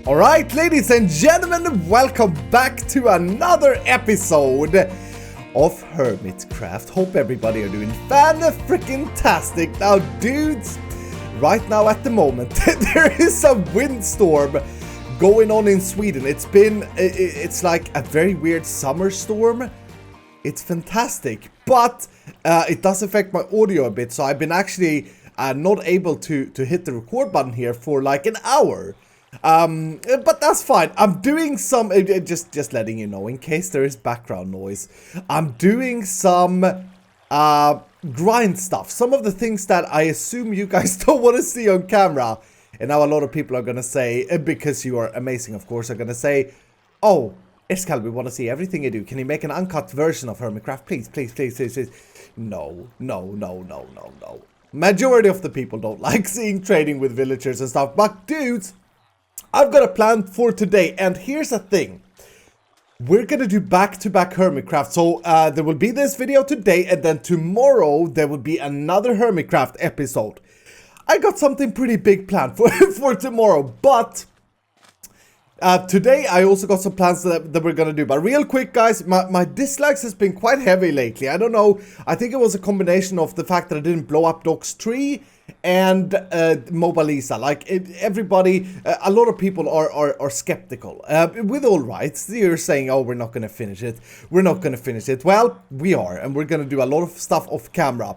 Alright, ladies and gentlemen, welcome back to another episode of HermitCraft. Hope everybody are doing fan-freaking-tastic. Now, dudes, right now at the moment, there is a windstorm going on in Sweden. It's like a very weird summer storm. It's fantastic, but it does affect my audio a bit, so I've been actually not able to hit the record button here for like an hour. But that's fine. I'm doing some, just letting you know, in case there is background noise, I'm doing some grind stuff. Some of the things that I assume you guys don't want to see on camera. And now a lot of people are going to say, because you are amazing, of course, are going to say, oh, Iskal, we want to see everything you do. Can you make an uncut version of HermitCraft? Please, please, please, please, please. No. Majority of the people don't like seeing trading with villagers and stuff. But dudes, I've got a plan for today, and here's the thing. We're gonna do back-to-back HermitCraft. So there will be this video today, and then tomorrow there will be another HermitCraft episode. I got something pretty big planned for tomorrow, but today I also got some plans that we're gonna do. But real quick, guys, my dislikes has been quite heavy lately. I don't know, I think it was a combination of the fact that I didn't blow up Doc's tree and Mobalisa. Like everybody, a lot of people are skeptical, with all rights. You're saying, oh, we're not gonna finish it, well, we are, and we're gonna do a lot of stuff off camera.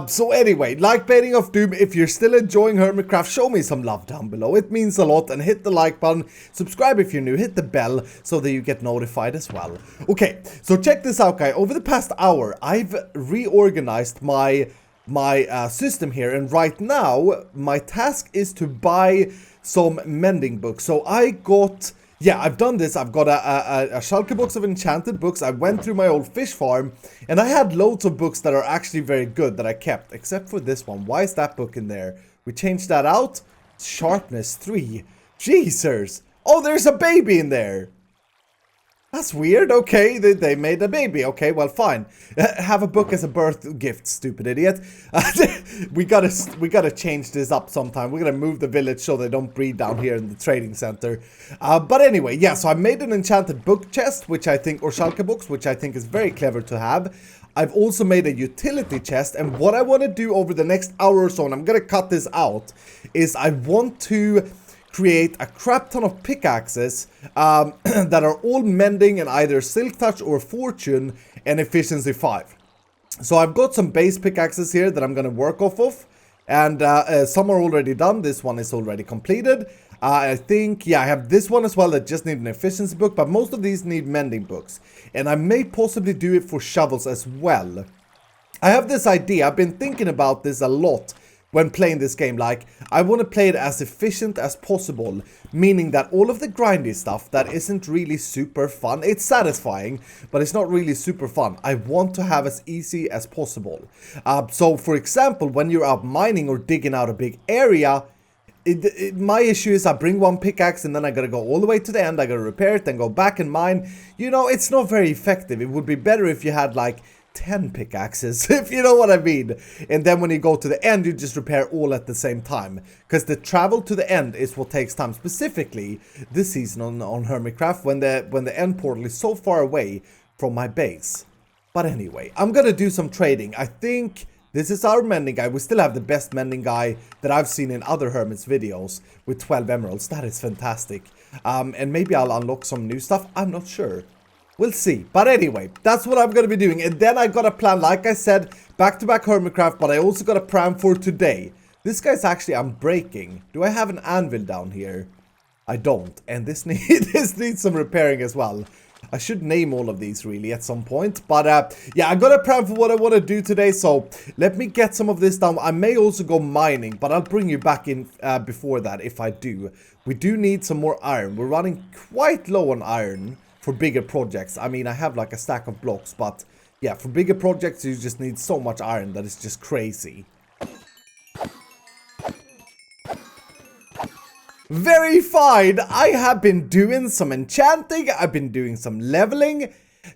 So anyway, like Baiting of Doom, if you're still enjoying HermitCraft, show me some love down below. It means a lot. And hit the like button, subscribe if you're new, hit the bell so that you get notified as well. Okay, so check this out, guys. Over the past hour, I've reorganized my system here, and right now my task is to buy some mending books. So I got, yeah, I've done this. I've got a shulker box of enchanted books. I went through my old fish farm, and I had loads of books that are actually very good that I kept, except for this one. Why is that book in there? We changed that out. Sharpness 3. Jesus. Oh, there's a baby in there. That's weird. Okay, they made a baby. Okay, well, fine. Have a book as a birth gift, stupid idiot. we gotta change this up sometime. We're gonna move the village so they don't breed down here in the trading center. But anyway, yeah. So I made an enchanted book chest, which I think, or shulker books, which I think is very clever to have. I've also made a utility chest, and what I want to do over the next hour or so, and I'm gonna cut this out, is I want to create a crap ton of pickaxes that are all mending in either silk touch or fortune and efficiency 5. So I've got some base pickaxes here that I'm going to work off of, and some are already done. This one is already completed. I think, yeah, I have this one as well that just need an efficiency book, but most of these need mending books, and I may possibly do it for shovels as well. I have this idea. I've been thinking about this a lot when playing this game. Like, I want to play it as efficient as possible, meaning that all of the grindy stuff that isn't really super fun, it's satisfying, but it's not really super fun, I want to have as easy as possible. So for example, when you're out mining or digging out a big area, my issue is I bring one pickaxe and then I gotta go all the way to the end, I gotta repair it, then go back and mine. You know, it's not very effective. It would be better if you had like 10 pickaxes, if you know what I mean. And then when you go to the end, you just repair all at the same time. Because the travel to the end is what takes time. Specifically, this season on HermitCraft, when the end portal is so far away from my base. But anyway, I'm gonna do some trading. I think this is our mending guy. We still have the best mending guy that I've seen in other Hermits videos with 12 emeralds. That is fantastic. And maybe I'll unlock some new stuff. I'm not sure. We'll see. But anyway, that's what I'm going to be doing. And then I got a plan, like I said, back-to-back HermitCraft, but I also got a plan for today. This guy's actually unbreaking. Do I have an anvil down here? I don't. And this needs some repairing as well. I should name all of these really at some point. But yeah, I got a plan for what I want to do today. So let me get some of this done. I may also go mining, but I'll bring you back in before that if I do. We do need some more iron. We're running quite low on iron for bigger projects. I mean, I have like a stack of blocks, but yeah, for bigger projects, you just need so much iron that it's just crazy. Very fine. I have been doing some enchanting, I've been doing some leveling,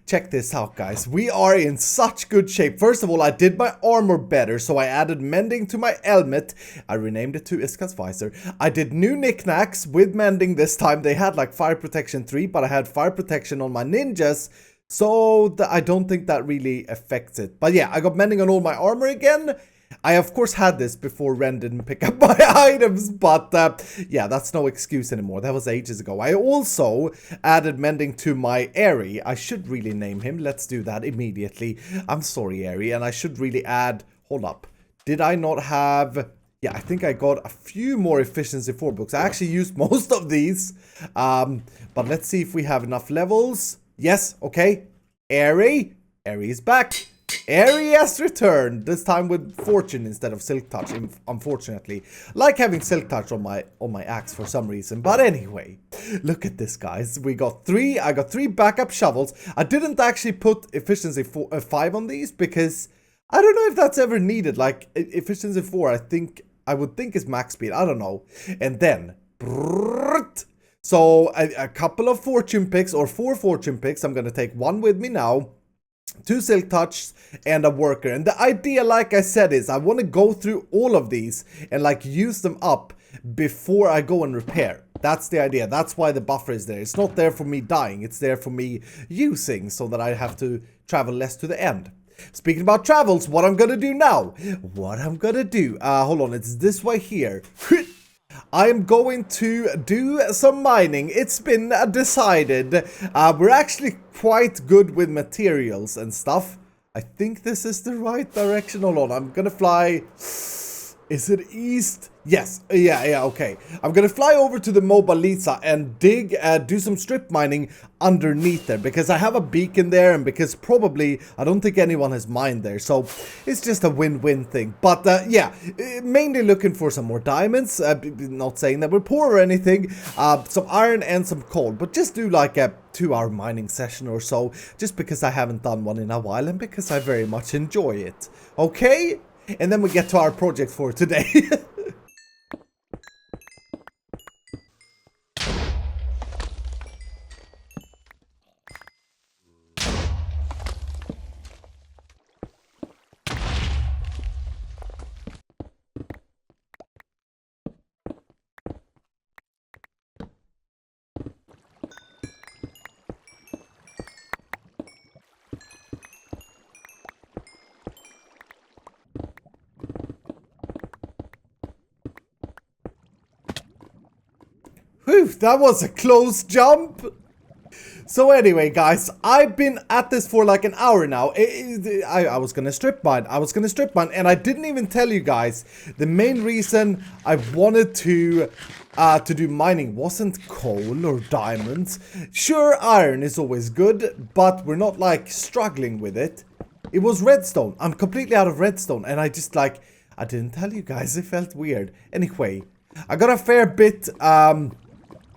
check this out, guys. We are in such good shape. First of all, I did my armor better, so I added mending to my helmet. I renamed it to Iska's visor. I did new knickknacks with mending this time. They had like fire protection 3, but I had fire protection on my ninjas, so I don't think that really affects it. But yeah, I got mending on all my armor again. I of course had this before Ren didn't pick up my items, but yeah, that's no excuse anymore. That was ages ago. I also added mending to my Airy. I should really name him. Let's do that immediately. I'm sorry, Airy, and I should really add... Hold up. Did I not have... Yeah, I think I got a few more efficiency 4 books. I actually used most of these, but let's see if we have enough levels. Yes, okay. Airy is back. Airy has returned, this time with fortune instead of silk touch, unfortunately. Like having silk touch on my axe for some reason. But anyway, look at this, guys. I got 3 backup shovels. I didn't actually put efficiency 5 on these because I don't know if that's ever needed. Like efficiency 4, I would think is max speed. I don't know. And then so a couple of fortune picks, or 4 fortune picks. I'm gonna take 1 with me now. 2 silk touch and a worker. And the idea, like I said, is I want to go through all of these and like use them up before I go and repair. That's the idea. That's why the buffer is there. It's not there for me dying. It's there for me using, so that I have to travel less to the end. Speaking about travels, what I'm gonna do now. Hold on, it's this way here. I'm going to do some mining. It's been decided. We're actually quite good with materials and stuff. I think this is the right direction. Hold on, I'm gonna fly. Is it east? Yes. Yeah, okay. I'm gonna fly over to the Mobile Lisa and do some strip mining underneath there, because I have a beacon there, and because probably I don't think anyone has mined there, so it's just a win-win thing. But yeah, mainly looking for some more diamonds. Not saying that we're poor or anything. Some iron and some coal, but just do like a 2-hour mining session or so, just because I haven't done one in a while and because I very much enjoy it. Okay? And then we get to our project for today. Whew, that was a close jump. So anyway, guys, I've been at this for like an hour now. I was gonna strip mine. And I didn't even tell you guys the main reason I wanted to do mining wasn't coal or diamonds. Sure, iron is always good, but we're not like struggling with it. It was redstone. I'm completely out of redstone, and I just like, I didn't tell you guys. It felt weird. Anyway, I got a fair bit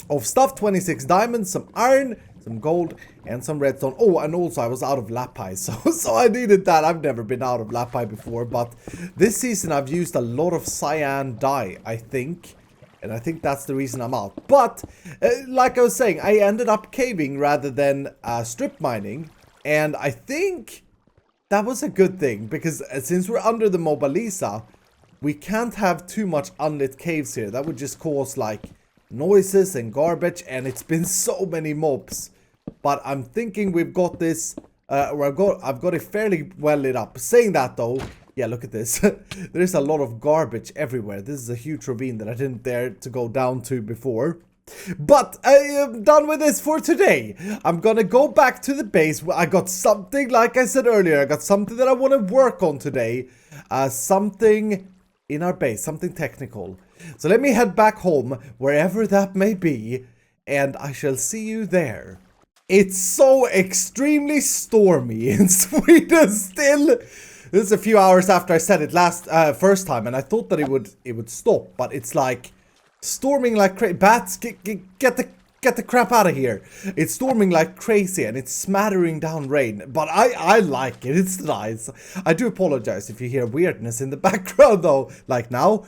of stuff, 26 diamonds, some iron, some gold, and some redstone. Oh, and also I was out of lapis, so I needed that. I've never been out of lapis before, but this season I've used a lot of cyan dye, I think. And I think that's the reason I'm out. But, like I was saying, I ended up caving rather than strip mining. And I think that was a good thing, because since we're under the Mobile Lisa, we can't have too much unlit caves here. That would just cause, like, noises and garbage, and it's been so many mobs. But I'm thinking we've got this, or I've got it fairly well lit up. Saying that though, yeah, look at this. There's a lot of garbage everywhere. This is a huge ravine that I didn't dare to go down to before. But I am done with this for today. I'm gonna go back to the base. I got something, like I said earlier, I got something that I want to work on today. Something in our base, something technical. So let me head back home, wherever that may be, and I shall see you there. It's so extremely stormy in Sweden still. This is a few hours after I said it first time, and I thought that it would stop, but it's like storming like crazy. Bats, get the crap out of here. It's storming like crazy, and it's smattering down rain, but I like it. It's nice. I do apologize if you hear weirdness in the background though, like now.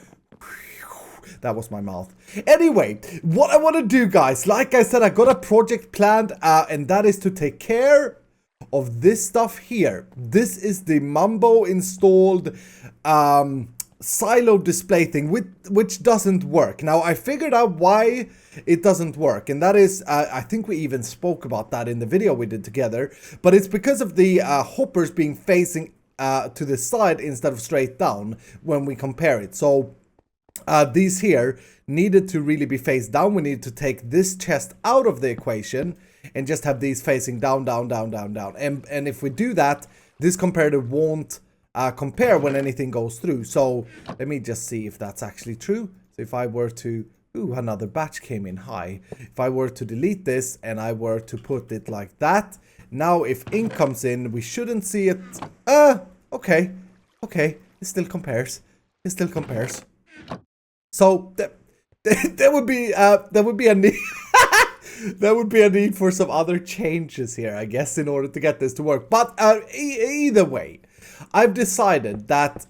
That was my mouth. Anyway, what I want to do, guys, like I said, I got a project planned, and that is to take care of this stuff here. This is the Mambo installed silo display thing, which doesn't work. Now, I figured out why it doesn't work, and that is, I think we even spoke about that in the video we did together, but it's because of the hoppers being facing to the side instead of straight down when we compare it. So these here needed to really be faced down. We need to take this chest out of the equation and just have these facing down, down, down, down, down. And if we do that, this comparator won't compare when anything goes through. So let me just see if that's actually true. So if I were to, ooh, another batch came in high. If I were to delete this and I were to put it like that, now if ink comes in, we shouldn't see it. Okay, it still compares. It still compares. So there would be a need. There would be a need for some other changes here, I guess, in order to get this to work. But either way, I've decided that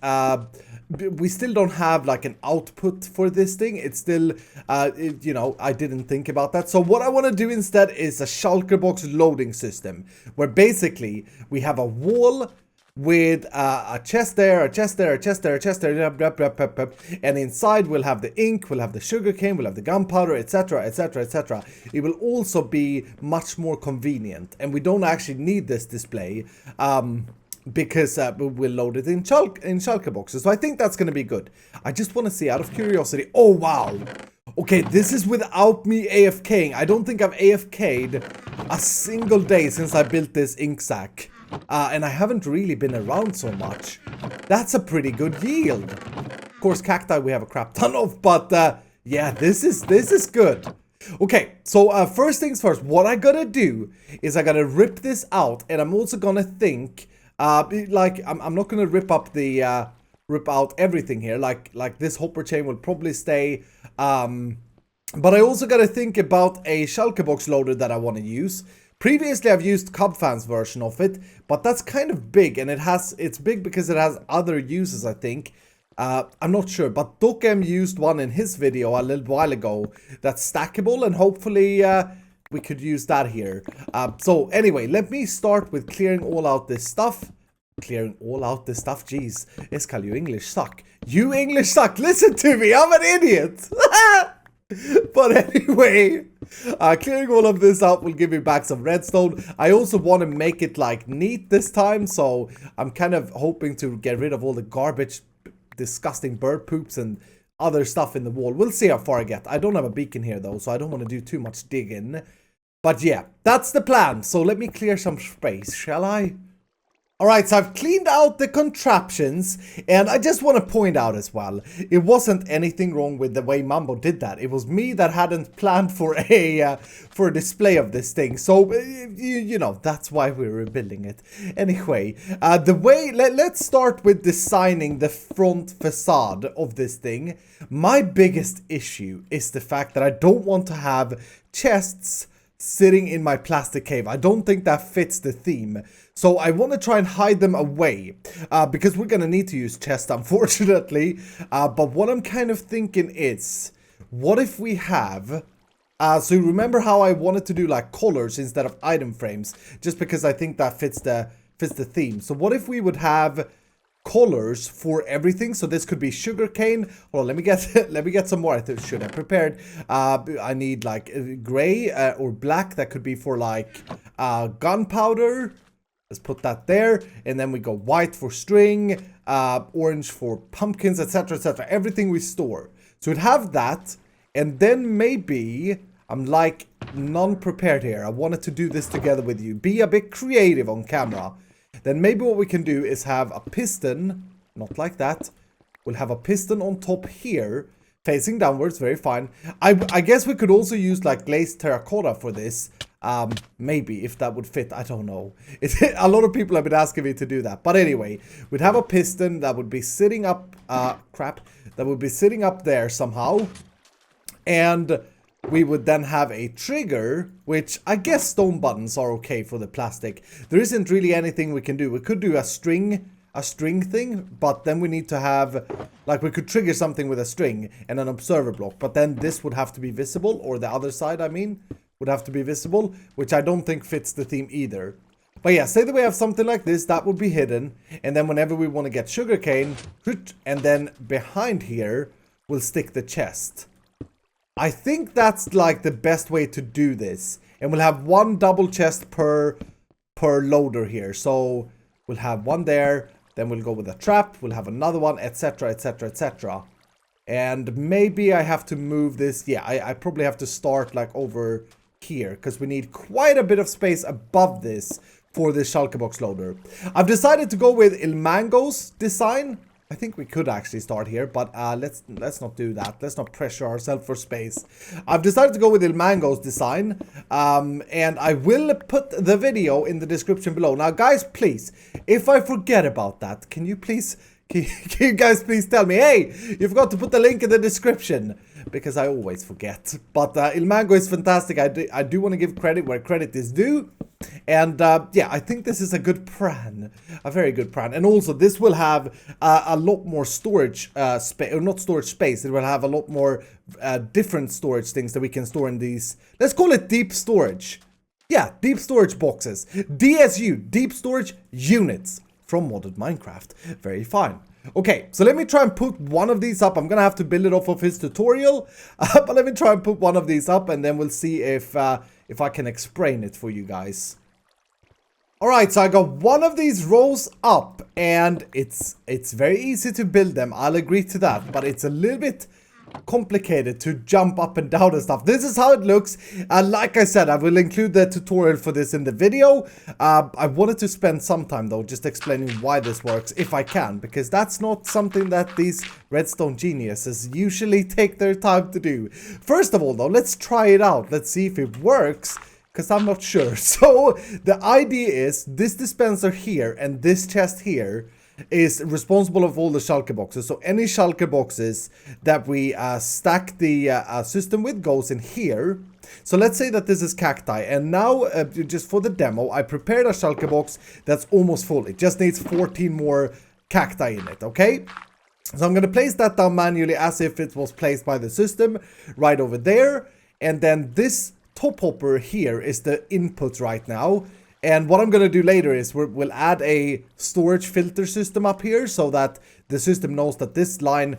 we still don't have like an output for this thing. It's still, you know, I didn't think about that. So what I want to do instead is a shulker box loading system, where basically we have a wall with a chest there, a chest there, a chest there, a chest there, and inside we'll have the ink, we'll have the sugarcane, we'll have the gunpowder, etc, etc, etc. It will also be much more convenient, and we don't actually need this display because we'll load it in shulker boxes. So I think that's going to be good. I just want to see, out of curiosity. Oh wow, okay, this is without me AFKing. I don't think I've AFK'd a single day since I built this ink sack. And I haven't really been around so much. That's a pretty good yield. Of course, cacti we have a crap ton of, but yeah, this is good. Okay, so first things first, what I gotta do is I gotta rip this out, and I'm also gonna think, like, I'm not gonna rip up the, rip out everything here, like this hopper chain will probably stay, but I also gotta think about a shulker box loader that I want to use. Previously, I've used Cubfan's version of it, but that's kind of big, and it's big because it has other uses, I think. I'm not sure, but Dokem used one in his video a little while ago that's stackable, and hopefully we could use that here. So anyway, let me start with clearing all out this stuff. Clearing all out this stuff, jeez. Eskal, you English suck. You English suck, listen to me, I'm an idiot! But anyway, clearing all of this out will give me back some redstone. I also want to make it like neat this time, so I'm kind of hoping to get rid of all the garbage, disgusting bird poops and other stuff in the wall. We'll see how far I get. I don't have a beacon here though, so I don't want to do too much digging. But yeah, that's the plan. So let me clear some space, shall I? Alright, so I've cleaned out the contraptions, and I just want to point out as well, it wasn't anything wrong with the way Mambo did that. It was me that hadn't planned for a display of this thing, so you know, that's why we're rebuilding it. Anyway, let's start with designing the front facade of this thing. My biggest issue is the fact that I don't want to have chests sitting in my plastic cave. I don't think that fits the theme. So I want to try and hide them away, because we're going to need to use chests, unfortunately. But what I'm kind of thinking is, what if we have, so you remember how I wanted to do like colors instead of item frames, just because I think that fits the theme. So what if we would have colors for everything? So this could be sugarcane. Hold on, let me get some more. I should have prepared. I need like gray or black. That could be for like gunpowder. Let's put that there, and then we go white for string, orange for pumpkins, etc, etc. Everything we store. So we'd have that, and then maybe I'm like non-prepared here. I wanted to do this together with you. Be a bit creative on camera. Then maybe what we can do is have a piston, not like that. We'll have a piston on top here, facing downwards, very fine. I guess we could also use like glazed terracotta for this. Maybe, if that would fit, I don't know. A lot of people have been asking me to do that. But anyway, we'd have a piston that would be sitting up, that would be sitting up there somehow. And we would then have a trigger, which I guess stone buttons are okay for the plastic. There isn't really anything we can do. We could do a string thing, but then we need to have, like, we could trigger something with a string and an observer block, but then this would have to be visible, or the other side, I mean, would have to be visible, which I don't think fits the theme either. But yeah, say that we have something like this, that would be hidden. And then whenever we want to get sugarcane, and then behind here, we'll stick the chest. I think that's like the best way to do this. And we'll have one double chest per loader here. So we'll have one there, then we'll go with a trap, we'll have another one, etc, etc, etc. And maybe I have to move this. Yeah, I probably have to start like over here, because we need quite a bit of space above this for this shulker box loader. I've decided to go with Ilmango's design. I think we could actually start here, but let's not do that. Let's not pressure ourselves for space. I've decided to go with Ilmango's design, and I will put the video in the description below. Now, guys, please, if I forget about that, can you you guys please tell me, hey, you forgot to put the link in the description, because I always forget. But Ilmango is fantastic. I do want to give credit where credit is due. And yeah, I think this is a good plan, a very good plan. And also, this will have a lot more storage space, or not storage space. It will have a lot more different storage things that we can store in these. Let's call it deep storage. Yeah, deep storage boxes. D.S.U, deep storage units from modded Minecraft. Very fine. Okay, so let me try and put one of these up. I'm gonna have to build it off of his tutorial, but let me try and put one of these up, and then we'll see if I can explain it for you guys. Alright, so I got one of these rows up, and it's very easy to build them. I'll agree to that, but it's a little bit complicated to jump up and down and stuff. This is how it looks. Like I said, I will include the tutorial for this in the video. I wanted to spend some time though just explaining why this works, if I can, because that's not something that these redstone geniuses usually take their time to do. First of all though, let's try it out. Let's see if it works, because I'm not sure. So the idea is this dispenser here and this chest here is responsible of all the shulker boxes. So any shulker boxes that we stack the system with goes in here. So let's say that this is cacti, and now just for the demo I prepared a shulker box that's almost full. It just needs 14 more cacti in it. Okay, so I'm gonna place that down manually as if it was placed by the system right over there. And then this top hopper here is the input right now. And what I'm going to do later is we'll add a storage filter system up here so that the system knows that this line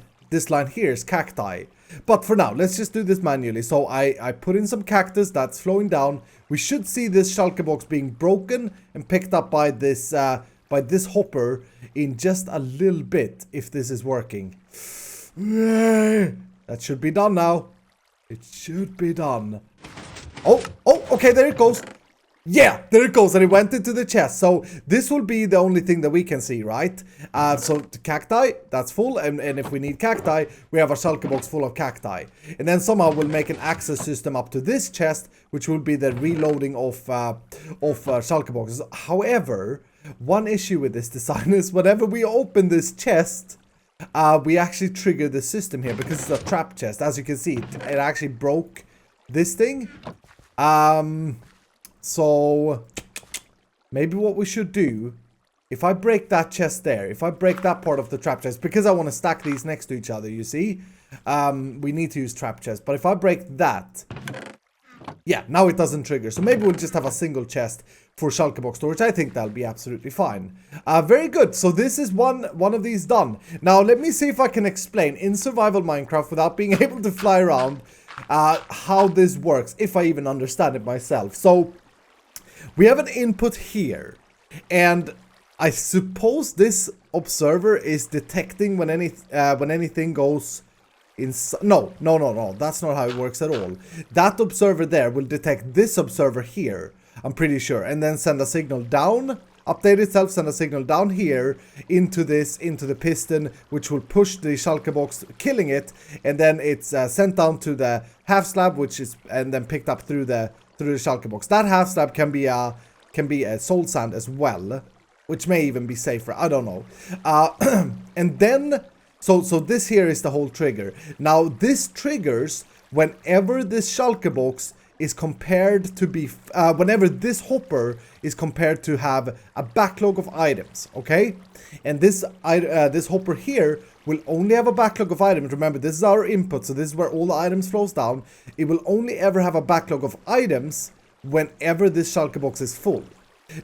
here is cacti. But for now, let's just do this manually. So I put in some cactus that's flowing down. We should see this shulker box being broken and picked up by this hopper in just a little bit, if this is working. That should be done now. It should be done. Oh, okay, there it goes. Yeah, there it goes, and it went into the chest. So this will be the only thing that we can see, right? So the cacti, that's full, and if we need cacti, we have a shulker box full of cacti. And then somehow we'll make an access system up to this chest, which will be the reloading of shulker boxes. However, one issue with this design is whenever we open this chest, we actually trigger the system here because it's a trap chest. As you can see, it actually broke this thing. So maybe what we should do, if I break that chest there, if I break that part of the trap chest, because I want to stack these next to each other, you see, we need to use trap chest. But if I break that, yeah, now it doesn't trigger. So maybe we'll just have a single chest for shulker box storage. I think that'll be absolutely fine. Very good. So this is one of these done. Now let me see if I can explain in survival Minecraft without being able to fly around how this works, if I even understand it myself. So we have an input here, and I suppose this observer is detecting when anything goes inside. No, that's not how it works at all. That observer there will detect this observer here, I'm pretty sure, and then send a signal down, update itself, send a signal down here into the piston, which will push the shulker box, killing it, and then it's sent down to the half slab, and then picked up through the shulker box. That half slab can be a soul sand as well, which may even be safer. I don't know. And then so this here is the whole trigger. Now this triggers whenever this shulker box is compared to be whenever this hopper is compared to have a backlog of items. Okay, and this hopper here will only have a backlog of items. Remember, this is our input, so this is where all the items flows down. It will only ever have a backlog of items whenever this shulker box is full.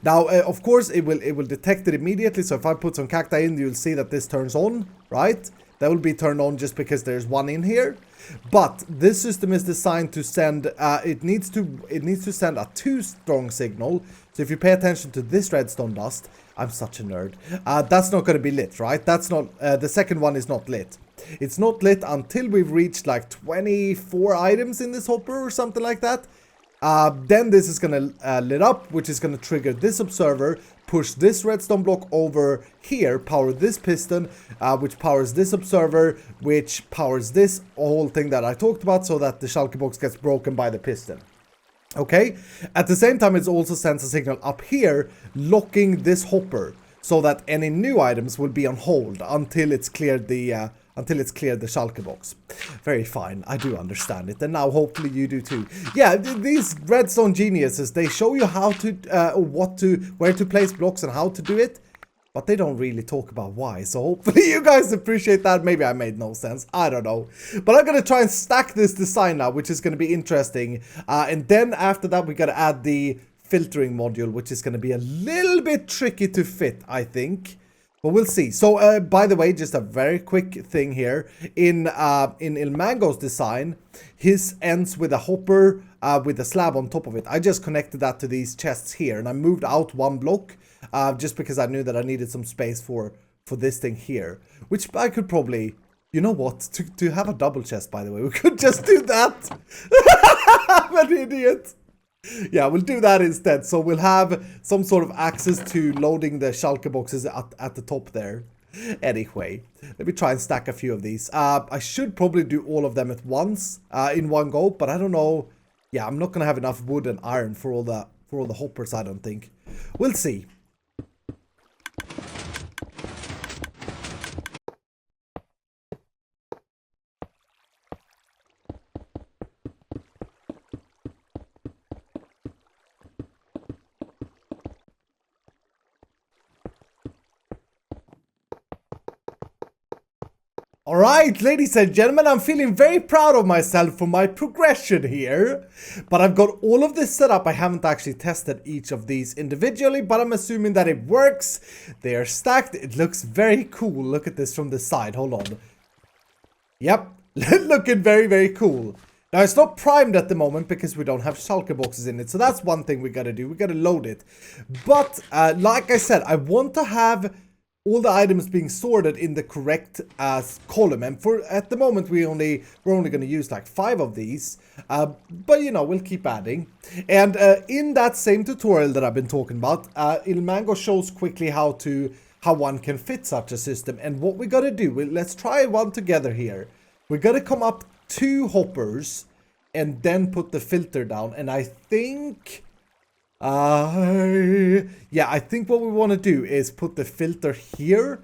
Now, of course, it will detect it immediately. So if I put some cacti in, you'll see that this turns on, right? That will be turned on just because there's one in here. But this system is designed to send, it needs to send a 2-strong signal. So if you pay attention to this redstone dust, I'm such a nerd. That's not going to be lit, right? That's not, the second one is not lit. It's not lit until we've reached like 24 items in this hopper or something like that. Then this is going to lit up, which is going to trigger this observer, push this redstone block over here, power this piston, which powers this observer, which powers this whole thing that I talked about, so that the shulker box gets broken by the piston. Okay, at the same time, it also sends a signal up here, locking this hopper, so that any new items will be on hold until it's cleared the shulker box. Very fine, I do understand it, and now hopefully you do too. Yeah, these redstone geniuses, they show you how to, where to place blocks and how to do it, but they don't really talk about why. So hopefully you guys appreciate that. Maybe I made no sense, I don't know. But I'm gonna try and stack this design now, which is gonna be interesting. And then after that, we gotta add the filtering module, which is gonna be a little bit tricky to fit, I think. But we'll see. So, by the way, just a very quick thing here. In Ilmango's design, his ends with a hopper with a slab on top of it. I just connected that to these chests here, and I moved out one block just because I knew that I needed some space for this thing here. Which I could probably, you know what, to have a double chest, by the way, we could just do that. I'm an idiot. Yeah, we'll do that instead. So we'll have some sort of access to loading the shulker boxes at the top there. Anyway, let me try and stack a few of these. I should probably do all of them at once in one go, but I don't know. Yeah, I'm not gonna have enough wood and iron for all the hoppers, I don't think. We'll see. Alright, ladies and gentlemen, I'm feeling very proud of myself for my progression here. But I've got all of this set up. I haven't actually tested each of these individually, but I'm assuming that it works. They are stacked. It looks very cool. Look at this from the side. Hold on. Yep, looking very, very cool. Now, it's not primed at the moment because we don't have shulker boxes in it. So that's one thing we gotta do. We gotta load it. But, like I said, I want to have all the items being sorted in the correct column, and at the moment we're only going to use like 5 of these, but you know, we'll keep adding. And in that same tutorial that I've been talking about, Ilmango shows quickly how one can fit such a system. And what we got to do, let's try one together here. We got to come up 2 hoppers and then put the filter down, and I think yeah, I think what we want to do is put the filter here,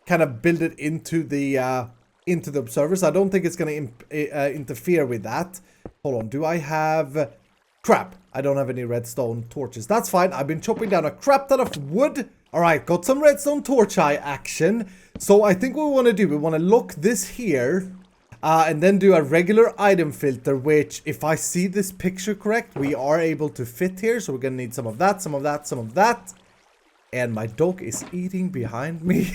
kind of build it into the observers. I don't think it's going to interfere with that. Hold on, do I have... Crap, I don't have any redstone torches. That's fine, I've been chopping down a crap ton of wood. Alright, got some redstone torch eye action. So I think what we want to do, we want to lock this here. And then do a regular item filter, which, if I see this picture correct, we are able to fit here. So we're going to need some of that, some of that, some of that. And my dog is eating behind me.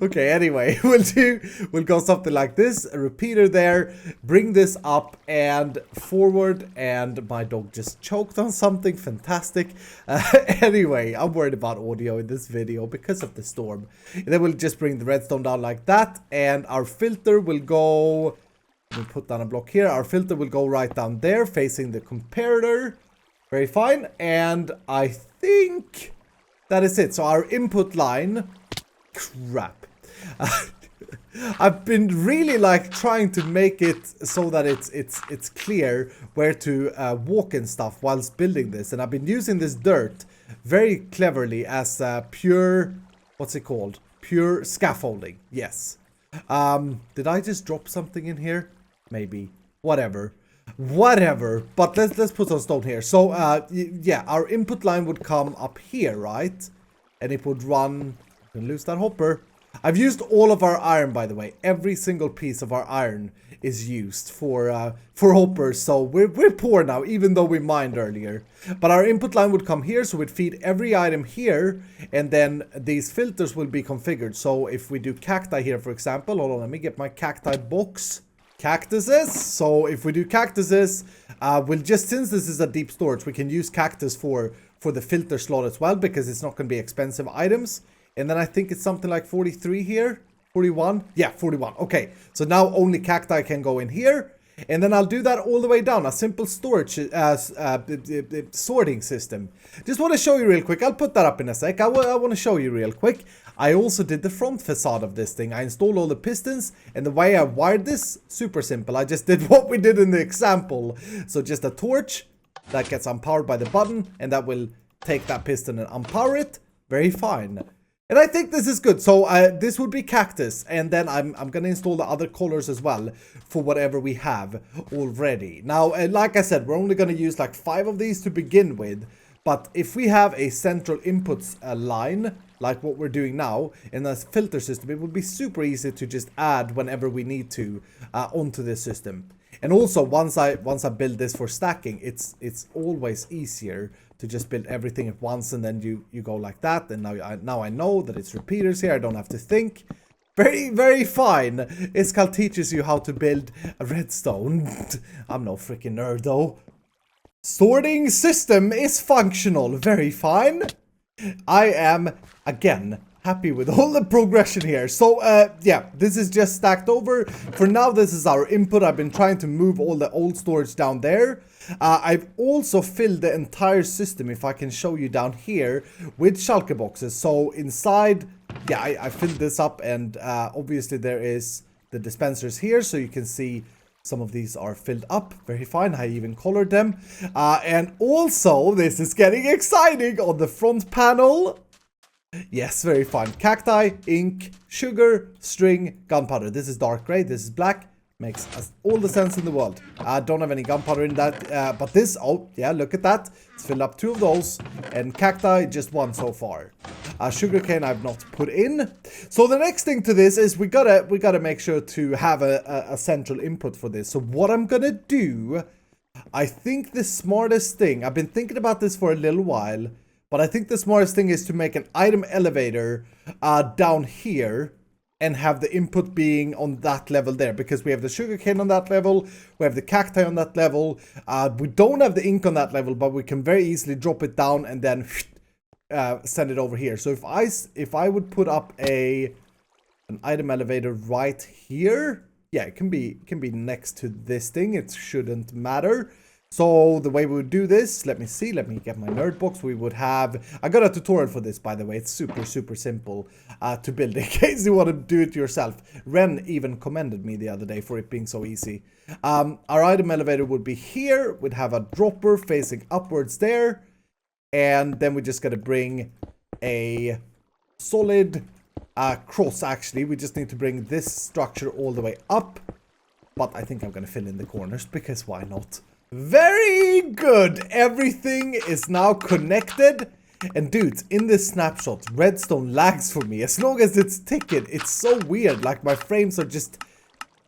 Okay, anyway, we'll go something like this. A repeater there. Bring this up and forward. And my dog just choked on something. Fantastic. Anyway, I'm worried about audio in this video because of the storm. And then we'll just bring the redstone down like that. And our filter will go... We'll put down a block here. Our filter will go right down there, facing the comparator. Very fine. And I think that is it. So our input line... Crap. I've been really like trying to make it so that it's clear where to walk and stuff whilst building this, and I've been using this dirt very cleverly as pure, what's it called? Pure scaffolding. Yes. Did I just drop something in here? Maybe. Whatever. But let's put some stone here. So yeah, our input line would come up here, right? And it would run... Lose that hopper. I've used all of our iron, by the way. Every single piece of our iron is used for hoppers, so we're poor now, even though we mined earlier. But our input line would come here, so we'd feed every item here, and then these filters will be configured. So if we do cacti here, for example, hold on, let me get my cacti box. Cactuses. So if we do cactuses, we'll just, since this is a deep storage, we can use cactus for the filter slot as well, because it's not going to be expensive items. And then I think it's something like 43 here. 41? Yeah, 41. Okay, so now only cacti can go in here. And then I'll do that all the way down. A simple storage sorting system. Just want to show you real quick. I'll put that up in a sec. I want to show you real quick. I also did the front facade of this thing. I installed all the pistons. And the way I wired this, super simple. I just did what we did in the example. So just a torch that gets unpowered by the button. And that will take that piston and unpower it. Very fine. And I think this is good. So this would be cactus, and then I'm gonna install the other colors as well for whatever we have already. Now, like I said, we're only gonna use like 5 of these to begin with, but if we have a central inputs line like what we're doing now in a filter system, it would be super easy to just add whenever we need to onto this system. And also, once I build this for stacking, it's always easier to just build everything at once, and then you go like that. And now I know that it's repeaters here. I don't have to think. Very, very fine. Iskal teaches you how to build a redstone. I'm no freaking nerd though. Sorting system is functional. Very fine. I am, again, happy with all the progression here. So, yeah, this is just stacked over. For now, this is our input. I've been trying to move all the old storage down there. I've also filled the entire system, if I can show you down here, with shulker boxes. So inside, yeah, I filled this up, and obviously there is the dispensers here, so you can see some of these are filled up. Very fine. I even colored them. And also, this is getting exciting on the front panel. Yes, very fine. Cacti, ink, sugar, string, gunpowder. This is dark gray. This is black. Makes all the sense in the world. I don't have any gunpowder in that, but this, oh yeah, look at that. It's filled up 2 of those, and cacti, just 1 so far. Sugarcane I've not put in. So the next thing to this is we gotta make sure to have a central input for this. So what I'm gonna do, I think the smartest thing, I've been thinking about this for a little while, but I think the smartest thing is to make an item elevator down here, and have the input being on that level there, because we have the sugarcane on that level, we have the cacti on that level, we don't have the ink on that level, but we can very easily drop it down and then send it over here. So if I would put up an item elevator right here, yeah, it can be next to this thing, it shouldn't matter. So the way we would do this, let me see, let me get my nerd box. We would have, I got a tutorial for this, by the way. It's super simple to build in case you want to do it yourself. Ren even commended me the other day for it being so easy. Our item elevator would be here. We'd have a dropper facing upwards there. And then we just got to bring a solid cross, actually. We just need to bring this structure all the way up. But I think I'm going to fill in the corners, because why not? Very good. Everything is now connected. And dudes, in this snapshot, redstone lags for me. As long as it's ticking, it's so weird. Like, my frames are just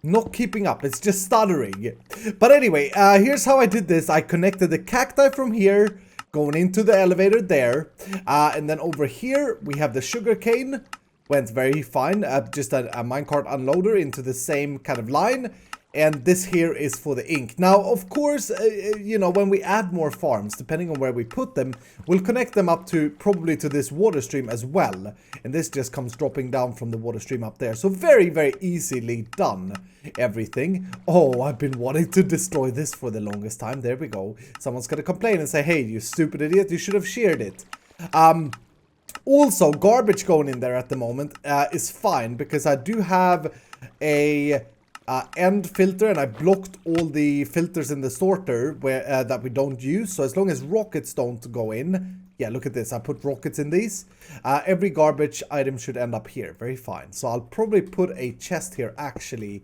not keeping up. It's just stuttering. But anyway, here's how I did this. I connected the cacti from here, going into the elevator there. And then over here, we have the sugarcane. Went very fine. Just a minecart unloader into the same kind of line. And this here is for the ink. Now, of course, you know, when we add more farms, depending on where we put them, we'll connect them up to probably to this water stream as well. And this just comes dropping down from the water stream up there. So very, very easily done, everything. Oh, I've been wanting to destroy this for the longest time. There we go. Someone's gonna complain and say, hey, you stupid idiot, you should have sheared it. Also, garbage going in there at the moment is fine, because I do have a end filter, and I blocked all the filters in the sorter where that we don't use. So as long as rockets don't go in, yeah, look at this, I put rockets in these, every garbage item should end up here. Very fine. So I'll probably put a chest here, actually,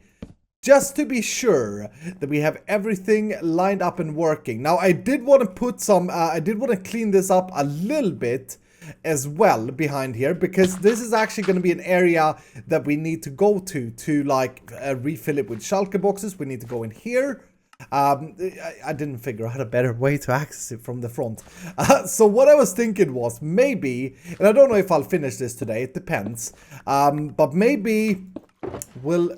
just to be sure that we have everything lined up and working. Now, I did want to put some, I did want to clean this up a little bit, as well behind here, because this is actually going to be an area that we need to go to like refill it with shulker boxes. We need to go in here. I didn't figure out a better way to access it from the front. So what I was thinking was maybe, and I don't know if I'll finish this today, it depends, but maybe we'll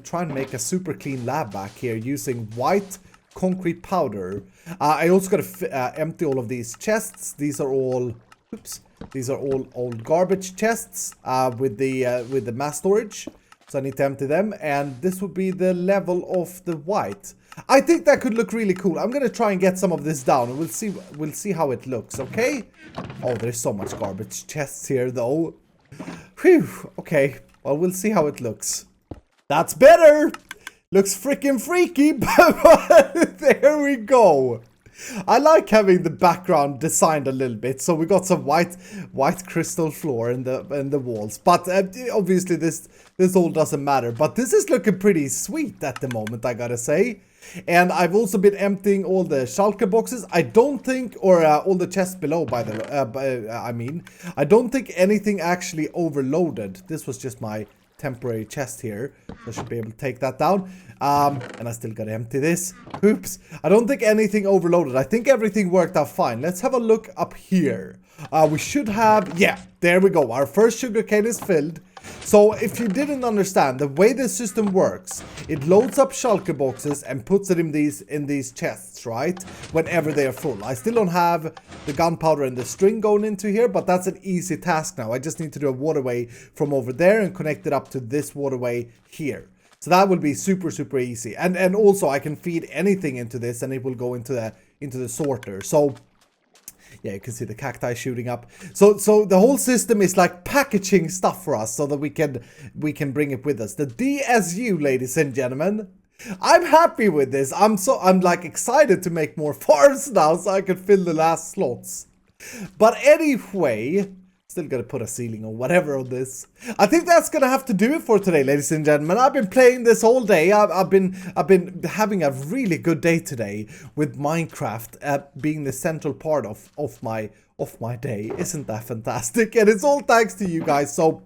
try and make a super clean lab back here using white concrete powder. I also got to empty all of these chests. These are all, oops, these are all old garbage chests with the mass storage. So I need to empty them, and this would be the level of the white. I think that could look really cool. I'm gonna try and get some of this down, and we'll see how it looks, okay? Oh, there's so much garbage chests here though. Whew, okay. Well, we'll see how it looks. That's better! Looks freaking freaky, but there we go. I like having the background designed a little bit, so we got some white crystal floor in the walls. But obviously this all doesn't matter. But this is looking pretty sweet at the moment, I gotta say. And I've also been emptying all the shulker boxes. I don't think, or all the chests below, by the I mean, I don't think anything actually overloaded. This was just my temporary chest here, so I should be able to take that down. And I still gotta empty this. Oops. I don't think anything overloaded. I think everything worked out fine. Let's have a look up here. We should have, yeah, there we go. Our first sugarcane is filled. So if you didn't understand, the way this system works, it loads up shulker boxes and puts it in these chests, right? Whenever they are full. I still don't have the gunpowder and the string going into here, but that's an easy task now. I just need to do a waterway from over there and connect it up to this waterway here. So that will be super, super easy. And also I can feed anything into this and it will go into the sorter. So yeah, you can see the cacti shooting up. So the whole system is like packaging stuff for us so that we can bring it with us. The D.S.U, ladies and gentlemen. I'm happy with this. I'm like excited to make more farms now so I can fill the last slots. But anyway, still gonna put a ceiling or whatever on this. I think that's gonna have to do it for today, ladies and gentlemen. I've been playing this all day. I've been having a really good day today with Minecraft being the central part of my day. Isn't that fantastic? And it's all thanks to you guys. So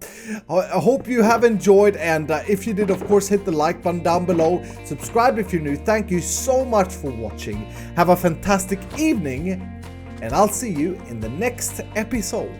I hope you have enjoyed, and if you did, of course, hit the like button down below. Subscribe if you're new. Thank you so much for watching. Have a fantastic evening, and I'll see you in the next episode.